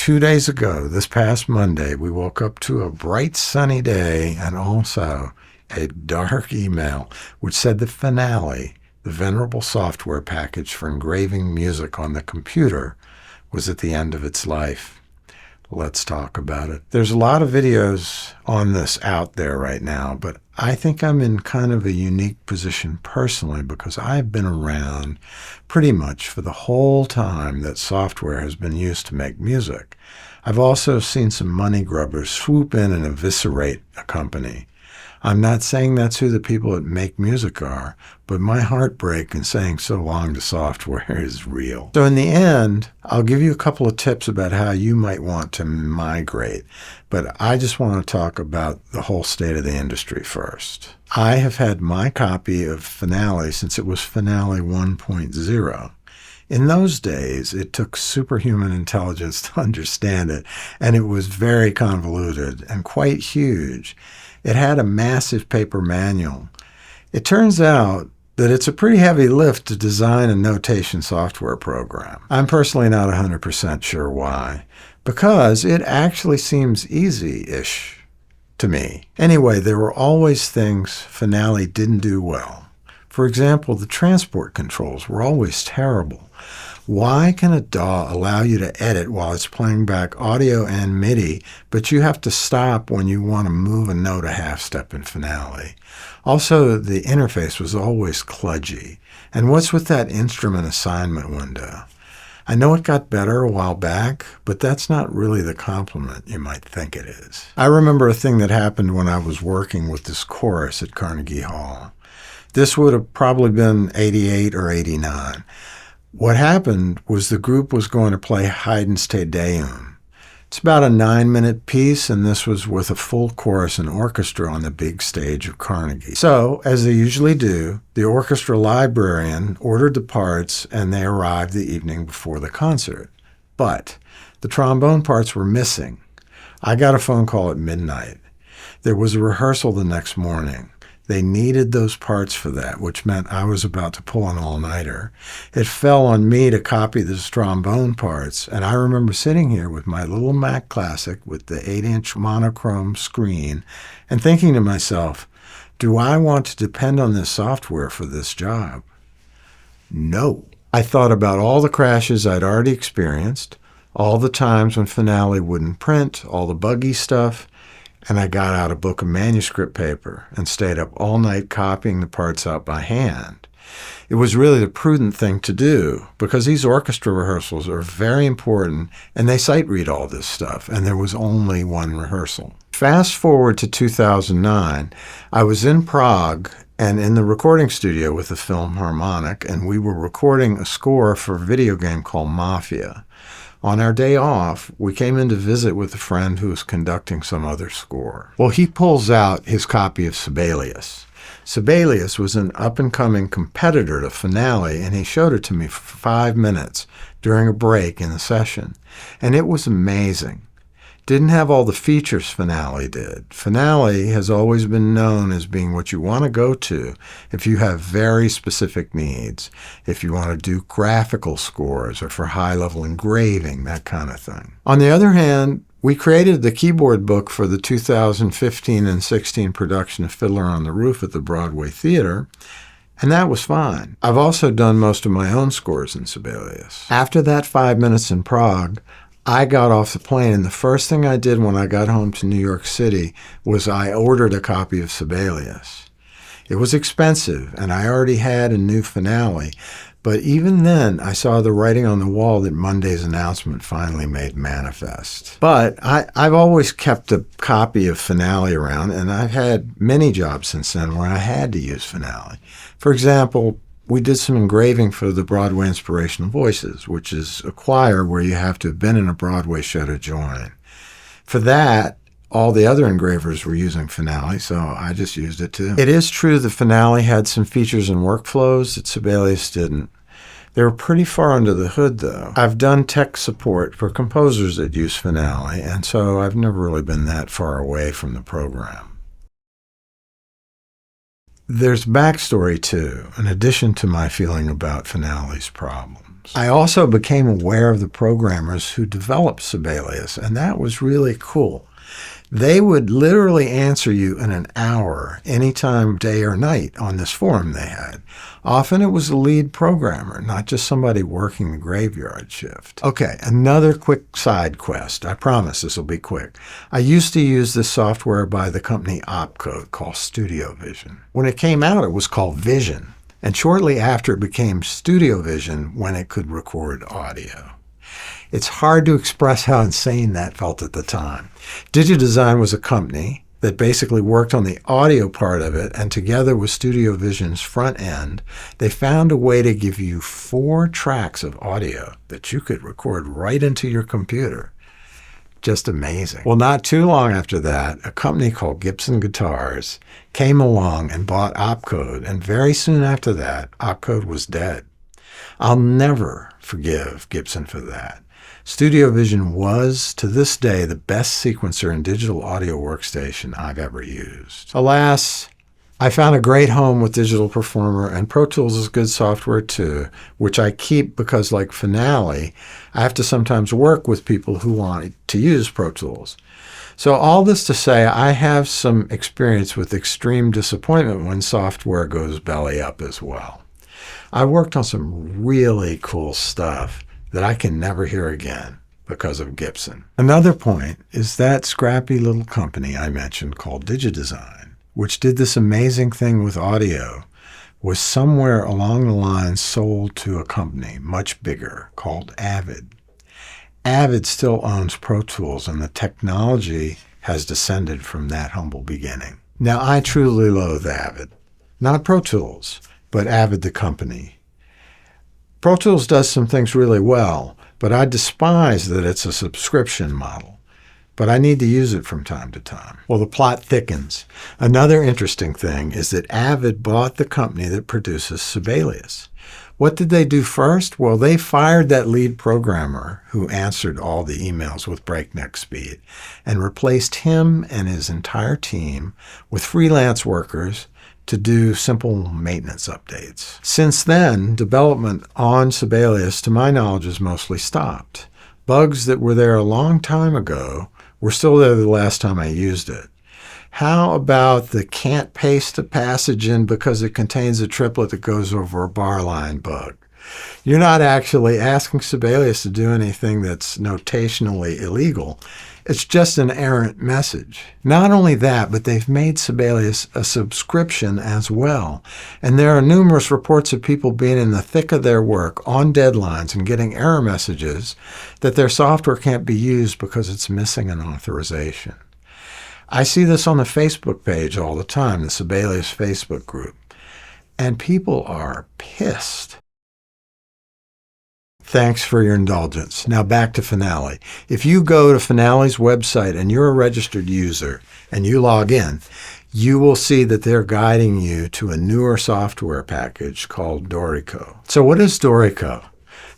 2 days ago, this past Monday, we woke up to a bright sunny day and also a dark email which said the Finale, the venerable software package for engraving music on the computer, was at the end of its life. Let's talk about it. There's a lot of videos on this out there right now, but I think I'm in kind of a unique position personally because I've been around pretty much for the whole time that software has been used to make music. I've also seen some money grubbers swoop in and eviscerate a company. I'm not saying that's who the people at MakeMusic are, but my heartbreak in saying so long to software is real. So in the end, I'll give you a couple of tips about how you might want to migrate, but I just want to talk about the whole state of the industry first. I have had my copy of Finale since it was Finale 1.0. In those days, it took superhuman intelligence to understand it, and it was very convoluted and quite huge. It had a massive paper manual. It turns out that it's a pretty heavy lift to design a notation software program. I'm personally not 100% sure why, because it actually seems easy-ish to me. Anyway, there were always things Finale didn't do well. For example, the transport controls were always terrible. Why can a DAW allow you to edit while it's playing back audio and MIDI, but you have to stop when you want to move a note a half step in Finale? Also, the interface was always kludgy. And what's with that instrument assignment window? I know it got better a while back, but that's not really the compliment you might think it is. I remember a thing that happened when I was working with this chorus at Carnegie Hall. This would have probably been 88 or 89. What happened was the group was going to play Haydn's Te Deum. It's about a 9-minute piece, and this was with a full chorus and orchestra on the big stage of Carnegie. So, as they usually do, the orchestra librarian ordered the parts, and they arrived the evening before the concert. But the trombone parts were missing. I got a phone call at midnight. There was a rehearsal the next morning. They needed those parts for that, which meant I was about to pull an all-nighter. It fell on me to copy the trombone parts, and I remember sitting here with my little Mac Classic with the 8-inch monochrome screen and thinking to myself, do I want to depend on this software for this job? No. I thought about all the crashes I'd already experienced, all the times when Finale wouldn't print, all the buggy stuff, and I got out a book of manuscript paper and stayed up all night copying the parts out by hand. It was really the prudent thing to do because these orchestra rehearsals are very important and they sight read all this stuff, and there was only one rehearsal. Fast forward to 2009, I was in Prague and in the recording studio with the Film Harmonic, and we were recording a score for a video game called Mafia. On our day off, we came in to visit with a friend who was conducting some other score. Well, he pulls out his copy of Sibelius. Sibelius was an up-and-coming competitor to Finale, and he showed it to me for 5 minutes during a break in the session. And it was amazing. Didn't have all the features Finale did. Finale has always been known as being what you want to go to if you have very specific needs, if you want to do graphical scores or for high-level engraving, that kind of thing. On the other hand, we created the keyboard book for the 2015 and 16 production of Fiddler on the Roof at the Broadway Theater, and that was fine. I've also done most of my own scores in Sibelius. After that 5 minutes in Prague, I got off the plane, and the first thing I did when I got home to New York City was I ordered a copy of Sibelius. It was expensive, and I already had a new Finale, but even then I saw the writing on the wall that Monday's announcement finally made manifest. But I've always kept a copy of Finale around, and I've had many jobs since then where I had to use Finale. For example, we did some engraving for the Broadway Inspirational Voices, which is a choir where you have to have been in a Broadway show to join. For that, all the other engravers were using Finale, so I just used it too. It is true that Finale had some features and workflows that Sibelius didn't. They were pretty far under the hood, though. I've done tech support for composers that use Finale, and so I've never really been that far away from the program. There's backstory, too, in addition to my feeling about Finale's problems. programs. I also became aware of the programmers who developed Sibelius, and that was really cool. They would literally answer you in an hour, anytime, day or night, on this forum they had. Often it was the lead programmer, not just somebody working the graveyard shift. Okay, another quick side quest. I promise this will be quick. I used to use this software by the company Opcode called Studio Vision. When it came out, it was called Vision, and shortly after it became Studio Vision when it could record audio. It's hard to express how insane that felt at the time. DigiDesign was a company that basically worked on the audio part of it, and together with Studio Vision's front end, they found a way to give you 4 tracks of audio that you could record right into your computer. Just amazing. Well, not too long after that, a company called Gibson Guitars came along and bought Opcode, and very soon after that, Opcode was dead. I'll never forgive Gibson for that. Studio Vision was, to this day, the best sequencer and digital audio workstation I've ever used. Alas, I found a great home with Digital Performer, and Pro Tools is good software too, which I keep because, like Finale, I have to sometimes work with people who want to use Pro Tools. So all this to say, I have some experience with extreme disappointment when software goes belly up as well. I worked on some really cool stuff that I can never hear again because of Gibson. Another point is that scrappy little company I mentioned called DigiDesign, which did this amazing thing with audio, was somewhere along the line sold to a company much bigger called Avid. Avid still owns Pro Tools, and the technology has descended from that humble beginning. Now, I truly loathe Avid. Not Pro Tools, but Avid the company. Pro Tools does some things really well, but I despise that it's a subscription model. But I need to use it from time to time. Well, the plot thickens. Another interesting thing is that Avid bought the company that produces Sibelius. What did they do first? Well, they fired that lead programmer who answered all the emails with breakneck speed and replaced him and his entire team with freelance workers to do simple maintenance updates. Since then, development on Sibelius, to my knowledge, has mostly stopped. Bugs that were there a long time ago were still there the last time I used it. How about the can't paste a passage in because it contains a triplet that goes over a bar line bug? You're not actually asking Sibelius to do anything that's notationally illegal. It's just an errant message. Not only that, but they've made Sibelius a subscription as well. And there are numerous reports of people being in the thick of their work on deadlines and getting error messages that their software can't be used because it's missing an authorization. I see this on the Facebook page all the time, the Sibelius Facebook group. And people are pissed. Thanks for your indulgence. Now back to Finale. If you go to Finale's website and you're a registered user and you log in, you will see that they're guiding you to a newer software package called Dorico. So what is Dorico?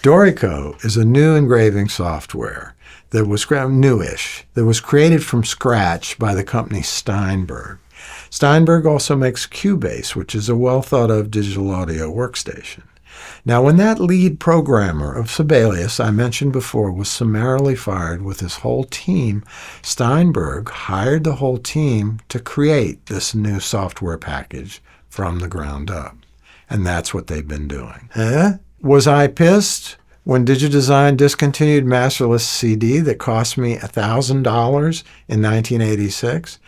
Dorico is a new engraving software that was newish, that was created from scratch by the company Steinberg. Steinberg also makes Cubase, which is a well-thought-of digital audio workstation. Now, when that lead programmer of Sibelius I mentioned before was summarily fired with his whole team, Steinberg hired the whole team to create this new software package from the ground up. And that's what they've been doing. Was I pissed when DigiDesign discontinued Masterless CD that cost me $1,000 in 1986?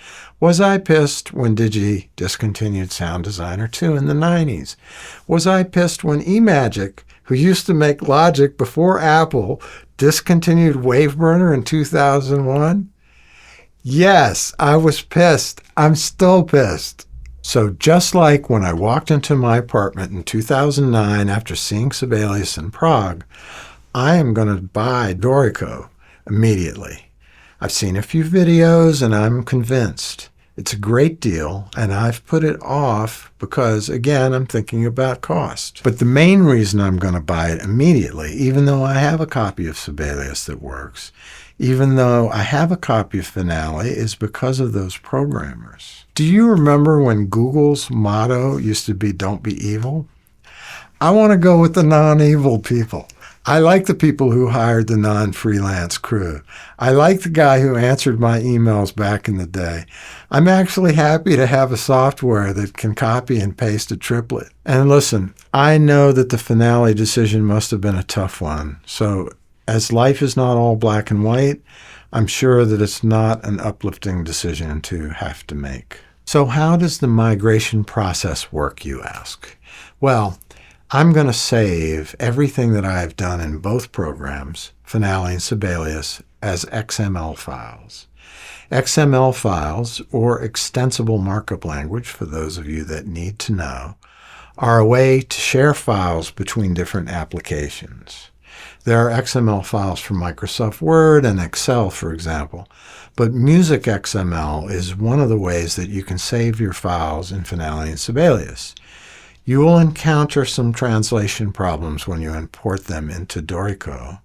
Was I pissed when Digi discontinued Sound Designer 2 in the 90s? Was I pissed when eMagic, who used to make Logic before Apple, discontinued Waveburner in 2001? Yes, I was pissed. I'm still pissed. So just like when I walked into my apartment in 2009 after seeing Sibelius in Prague, I am going to buy Dorico immediately. I've seen a few videos and I'm convinced. It's a great deal, and I've put it off because, again, I'm thinking about cost. But the main reason I'm going to buy it immediately, even though I have a copy of Sibelius that works, even though I have a copy of Finale, is because of those programmers. Do you remember when Google's motto used to be, "Don't be evil"? I want to go with the non-evil people. I like the people who hired the non-freelance crew. I like the guy who answered my emails back in the day. I'm actually happy to have a software that can copy and paste a triplet. And listen, I know that the finale decision must have been a tough one. So as life is not all black and white, I'm sure that it's not an uplifting decision to have to make. So how does the migration process work, you ask? Well, I'm going to save everything that I've done in both programs, Finale and Sibelius, as XML files. XML files, or extensible markup language for those of you that need to know, are a way to share files between different applications. There are XML files for Microsoft Word and Excel, for example, but Music XML is one of the ways that you can save your files in Finale and Sibelius. You will encounter some translation problems when you import them into Dorico,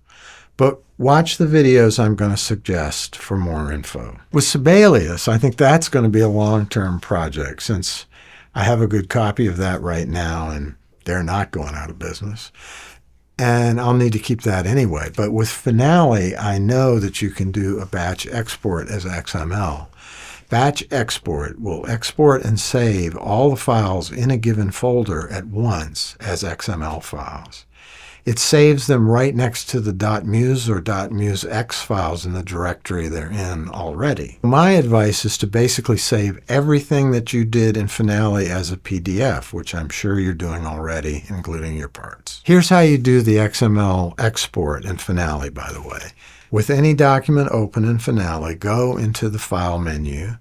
but watch the videos I'm going to suggest for more info. With Sibelius, I think that's going to be a long-term project since I have a good copy of that right now and they're not going out of business. And I'll need to keep that anyway. But with Finale, I know that you can do a batch export as XML. Batch export will export and save all the files in a given folder at once as XML files. It saves them right next to the .mus or .musx files in the directory they're in already. My advice is to basically save everything that you did in Finale as a PDF, which I'm sure you're doing already, including your parts. Here's how you do the XML export in Finale, by the way. With any document open in Finale, go into the File menu,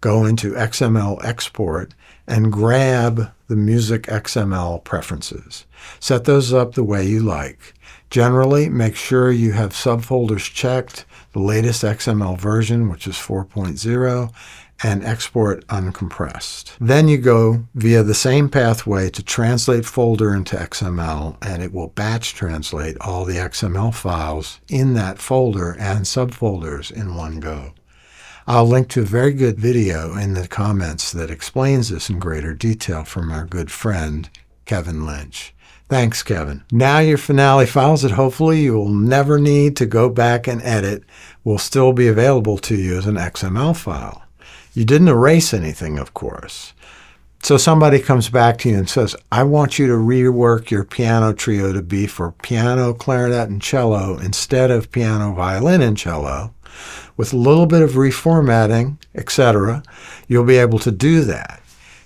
go into XML Export, and grab the Music XML preferences. Set those up the way you like. Generally, make sure you have subfolders checked, the latest XML version, which is 4.0, and export uncompressed. Then you go via the same pathway to translate folder into XML, and it will batch translate all the XML files in that folder and subfolders in one go. I'll link to a very good video in the comments that explains this in greater detail from our good friend, Kevin Lynch. Thanks, Kevin. Now your Finale files that hopefully you will never need to go back and edit will still be available to you as an XML file. You didn't erase anything, of course. So somebody comes back to you and says, I want you to rework your piano trio to be for piano, clarinet, and cello instead of piano, violin, and cello. With a little bit of reformatting, etc., you'll be able to do that.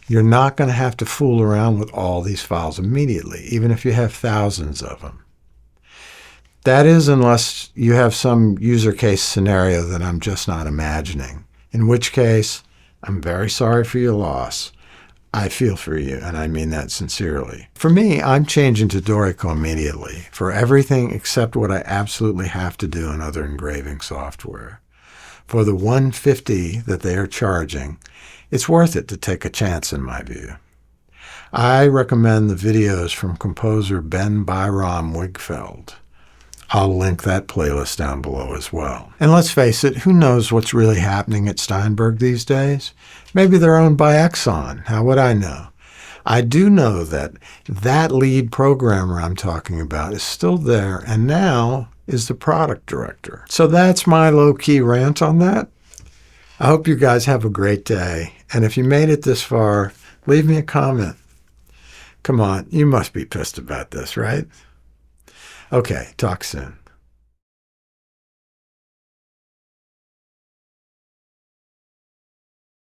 You're not going to have to fool around with all these files immediately, even if you have thousands of them. That is, unless you have some user case scenario that I'm just not imagining, in which case, I'm very sorry for your loss. I feel for you, and I mean that sincerely. For me, I'm changing to Dorico immediately for everything except what I absolutely have to do in other engraving software. For the $150 that they are charging, it's worth it to take a chance in my view. I recommend the videos from composer Byram-Wigfield. I'll link that playlist down below as well. And let's face it, who knows what's really happening at Steinberg these days? Maybe they're owned by Exxon. How would I know? I do know that that lead programmer I'm talking about is still there and now is the product director. So that's my low-key rant on that. I hope you guys have a great day. And if you made it this far, leave me a comment. Come on, you must be pissed about this, right? Okay, talk soon.